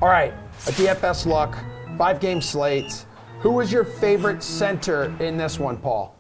All right, a DFS look, 5-game slates. Who was your favorite center in this one, Paul?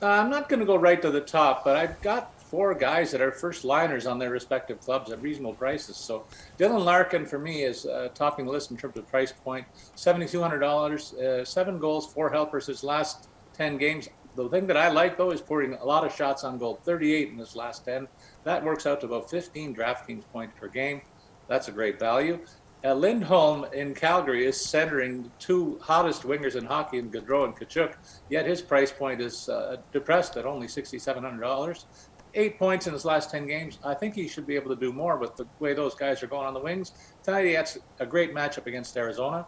I'm not going to go right to the top, but I've got 4 guys that are first liners on their respective clubs at reasonable prices. So Dylan Larkin for me is topping the list in terms of price point. $7,200, 7 goals, 4 helpers his last 10 games. The thing that I like, though, is pouring a lot of shots on goal, 38 in his last 10. That works out to about 15 DraftKings points per game. That's a great value. Lindholm in Calgary is centering the 2 hottest wingers in hockey in Gaudreau and Tkachuk, yet his price point is depressed at only $6,700. 8 points in his last 10 games. I think he should be able to do more with the way those guys are going on the wings. Tonight he has a great matchup against Arizona.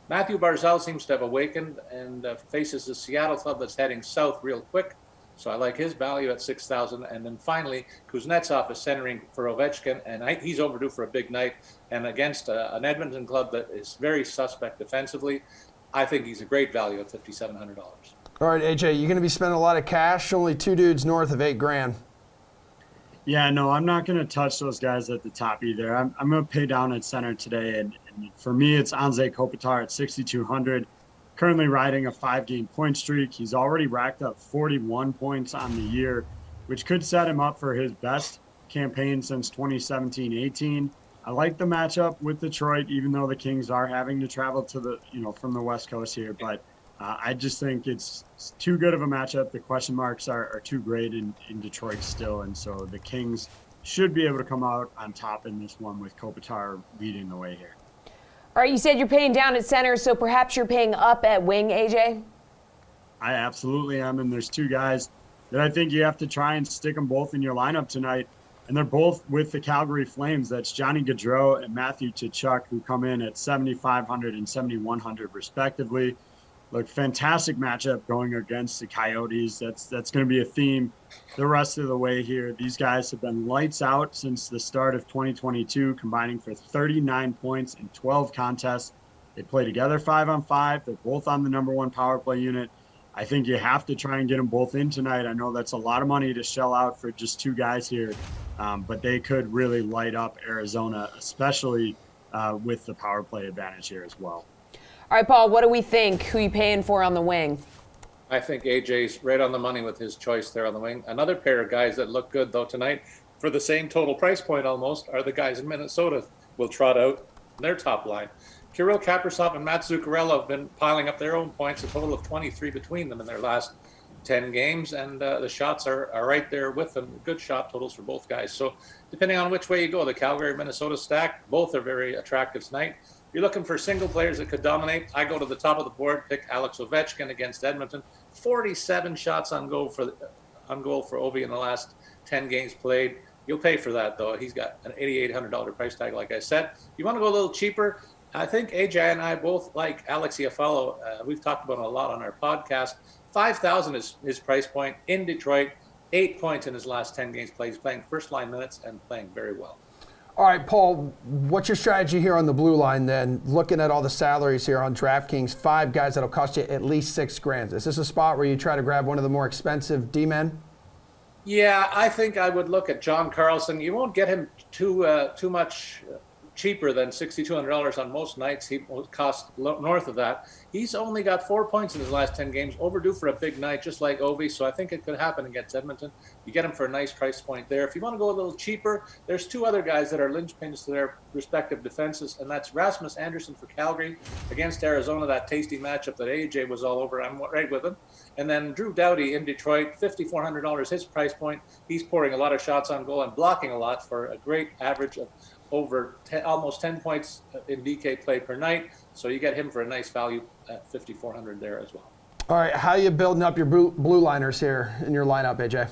Matthew Barzal seems to have awakened and faces the Seattle club that's heading south real quick. So I like his value at $6,000. And then finally, Kuznetsov is centering for Ovechkin, and he's overdue for a big night. And against an Edmonton club that is very suspect defensively, I think he's a great value at $5,700. All right, AJ, you're going to be spending a lot of cash. Only 2 dudes north of $8,000. Yeah, no, I'm not going to touch those guys at the top either. I'm going to pay down at center today. And for me, it's Anze Kopitar at 6,200. Currently riding a 5-game point streak. He's already racked up 41 points on the year, which could set him up for his best campaign since 2017-18. I like the matchup with Detroit, even though the Kings are having to travel to from the West Coast here. But I just think it's too good of a matchup. The question marks are too great in Detroit still. And so the Kings should be able to come out on top in this one with Kopitar leading the way here. All right, you said you're paying down at center, so perhaps you're paying up at wing, AJ? I absolutely am, and there's 2 guys that I think you have to try and stick them both in your lineup tonight, and they're both with the Calgary Flames. That's Johnny Gaudreau and Matthew Tkachuk, who come in at 7,500 and 7,100 respectively. Look, fantastic matchup going against the Coyotes. That's going to be a theme the rest of the way here. These guys have been lights out since the start of 2022, combining for 39 points in 12 contests. They play together 5-on-5. They're both on the number 1 power play unit. I think you have to try and get them both in tonight. I know that's a lot of money to shell out for just 2 guys here, but they could really light up Arizona, especially with the power play advantage here as well. All right, Paul, what do we think? Who are you paying for on the wing? I think AJ's right on the money with his choice there on the wing. Another pair of guys that look good, though, tonight, for the same total price point almost, are the guys in Minnesota will trot out their top line. Kirill Kaprizov and Matt Zuccarello have been piling up their own points, a total of 23 between them in their last 10 games, and the shots are right there with them. Good shot totals for both guys. So depending on which way you go, the Calgary-Minnesota stack, both are very attractive tonight. If you're looking for single players that could dominate, I go to the top of the board, pick Alex Ovechkin against Edmonton. 47 shots on goal for Ovi in the last 10 games played. You'll pay for that, though. He's got an $8,800 price tag, like I said. If you want to go a little cheaper, I think AJ and I both like Alex Iafallo. We've talked about him a lot on our podcast. $5,000 is his price point in Detroit. 8 points in his last 10 games played. He's playing first-line minutes and playing very well. All right, Paul, what's your strategy here on the blue line then? Looking at all the salaries here on DraftKings, 5 guys that'll cost you at least $6,000. Is this a spot where you try to grab one of the more expensive D-men? Yeah, I think I would look at John Carlson. You won't get him too much cheaper than $6,200 on most nights. He will cost north of that. He's only got 4 points in his last 10 games, overdue for a big night, just like Ovi. So I think it could happen against Edmonton. You get him for a nice price point there. If you want to go a little cheaper, there's 2 other guys that are linchpins to their respective defenses, and that's Rasmus Andersson for Calgary against Arizona, that tasty matchup that AJ was all over. I'm right with him. And then Drew Doughty in Detroit, $5,400 his price point. He's pouring a lot of shots on goal and blocking a lot for a great average of over almost 10 points in DK play per night. So you get him for a nice value at $5,400 there as well. All right, how are you building up your blue liners here in your lineup, AJ?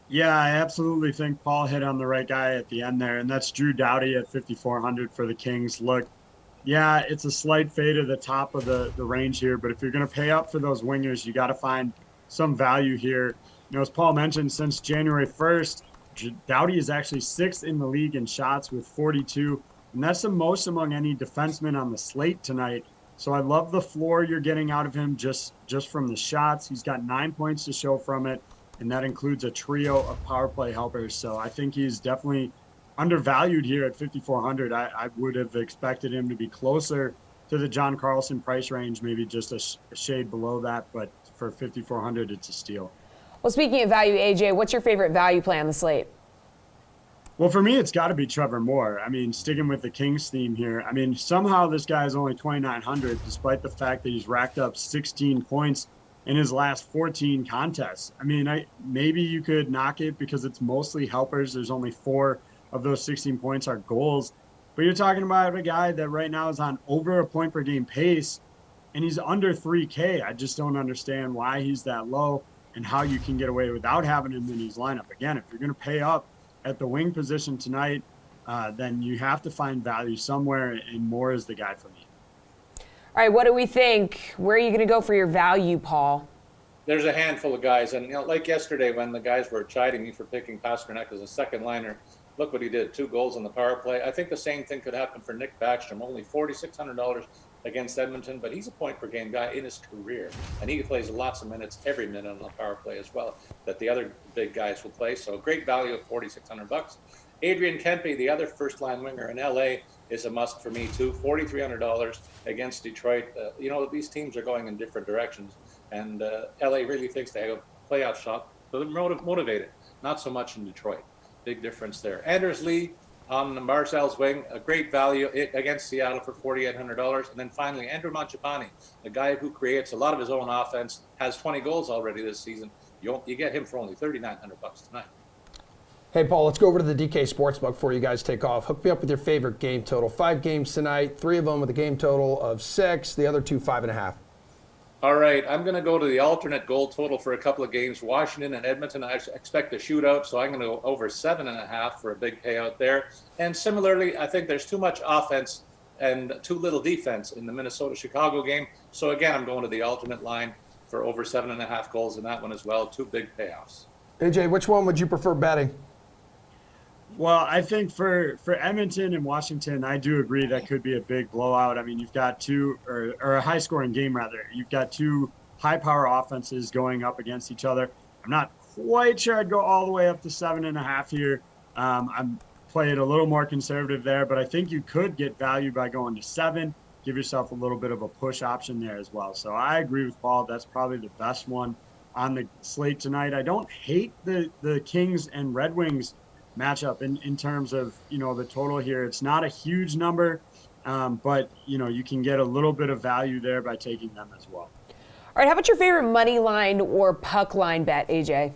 Yeah, I absolutely think Paul hit on the right guy at the end there, and that's Drew Doughty at $5,400 for the Kings. Look, yeah, it's a slight fade at the top of the range here, but if you're going to pay up for those wingers, you got to find some value here. As Paul mentioned, since January 1st, Doughty is actually 6th in the league in shots with 42, and that's the most among any defenseman on the slate tonight. So I love the floor you're getting out of him just from the shots. He's got 9 points to show from it, and that includes a trio of power play helpers. So I think he's definitely undervalued here at 5,400. I would have expected him to be closer to the John Carlson price range, maybe just a shade below that. But for 5,400, it's a steal. Well, speaking of value, AJ, what's your favorite value play on the slate? Well, for me, it's got to be Trevor Moore. I mean, sticking with the Kings theme here. I mean, somehow this guy is only 2,900, despite the fact that he's racked up 16 points in his last 14 contests. I mean, maybe you could knock it because it's mostly helpers. There's only 4 of those 16 points are goals. But you're talking about a guy that right now is on over a point per game pace, and he's under 3K. I just don't understand why he's that low and how you can get away without having him in his lineup. Again, if you're going to pay up at the wing position tonight, then you have to find value somewhere, and Moore is the guy for me. All right, what do we think? Where are you going to go for your value, Paul? There's a handful of guys, and like yesterday when the guys were chiding me for picking Pasternak as a second liner, look what he did, 2 goals on the power play. I think the same thing could happen for Nick Backstrom, only $4,600 against Edmonton, but he's a point per game guy in his career, and he plays lots of minutes every minute on the power play as well that the other big guys will play. So great value of $4,600. Adrian Kempe, the other first line winger in LA, is a must for me too. $4,300 against Detroit. These teams are going in different directions, and LA really thinks they have a playoff shot, so they're motivated. Not so much in Detroit. Big difference there. Anders Lee on the Barzal's wing, a great value against Seattle for $4,800. And then finally, Andrew Mangiapane, the guy who creates a lot of his own offense, has 20 goals already this season. You get him for only $3,900 tonight. Hey, Paul, let's go over to the DK Sportsbook before you guys take off. Hook me up with your favorite game total. 5 games tonight, 3 of them with a game total of 6, the other 2, 5.5. All right, I'm going to go to the alternate goal total for a couple of games. Washington and Edmonton, I expect a shootout, so I'm going to go over 7.5 for a big payout there. And similarly, I think there's too much offense and too little defense in the Minnesota-Chicago game. So again, I'm going to the alternate line for over 7.5 goals in that one as well. 2 big payoffs. AJ, which one would you prefer betting? Well, I think for Edmonton and Washington, I do agree that could be a big blowout. I mean, you've got or a high-scoring game, rather. You've got 2 high-power offenses going up against each other. I'm not quite sure I'd go all the way up to 7.5 here. I'm playing a little more conservative there, but I think you could get value by going to 7. Give yourself a little bit of a push option there as well. So I agree with Paul. That's probably the best one on the slate tonight. I don't hate the Kings and Red Wings matchup in terms of the total here. It's not a huge number, but you can get a little bit of value there by taking them as well. All right, how about your favorite money line or puck line bet, AJ?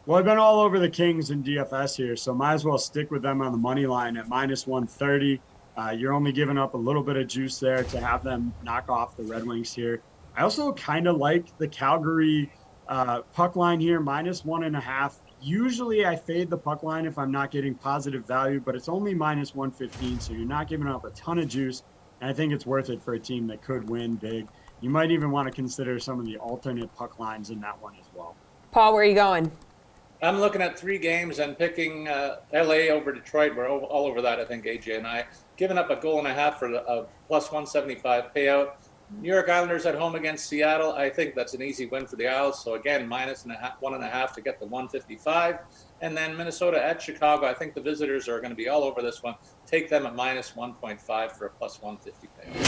Well, I've been all over the Kings in DFS here, so might as well stick with them on the money line at -130. You're only giving up a little bit of juice there to have them knock off the Red Wings here. I also kind of like the Calgary puck line here, -1.5. Usually I fade the puck line if I'm not getting positive value, but it's only -115, so you're not giving up a ton of juice, and I think it's worth it for a team that could win big. You might even want to consider some of the alternate puck lines in that one as well. Paul, where are you going? I'm looking at 3 games and picking LA over Detroit. We're all over that, I think, AJ and I. Giving up a goal and a half for a +175 payout. New York Islanders at home against Seattle. I think that's an easy win for the Isles. So again, -1.5 to get the 155. And then Minnesota at Chicago. I think the visitors are going to be all over this one. Take them at -1.5 for a +150 payout.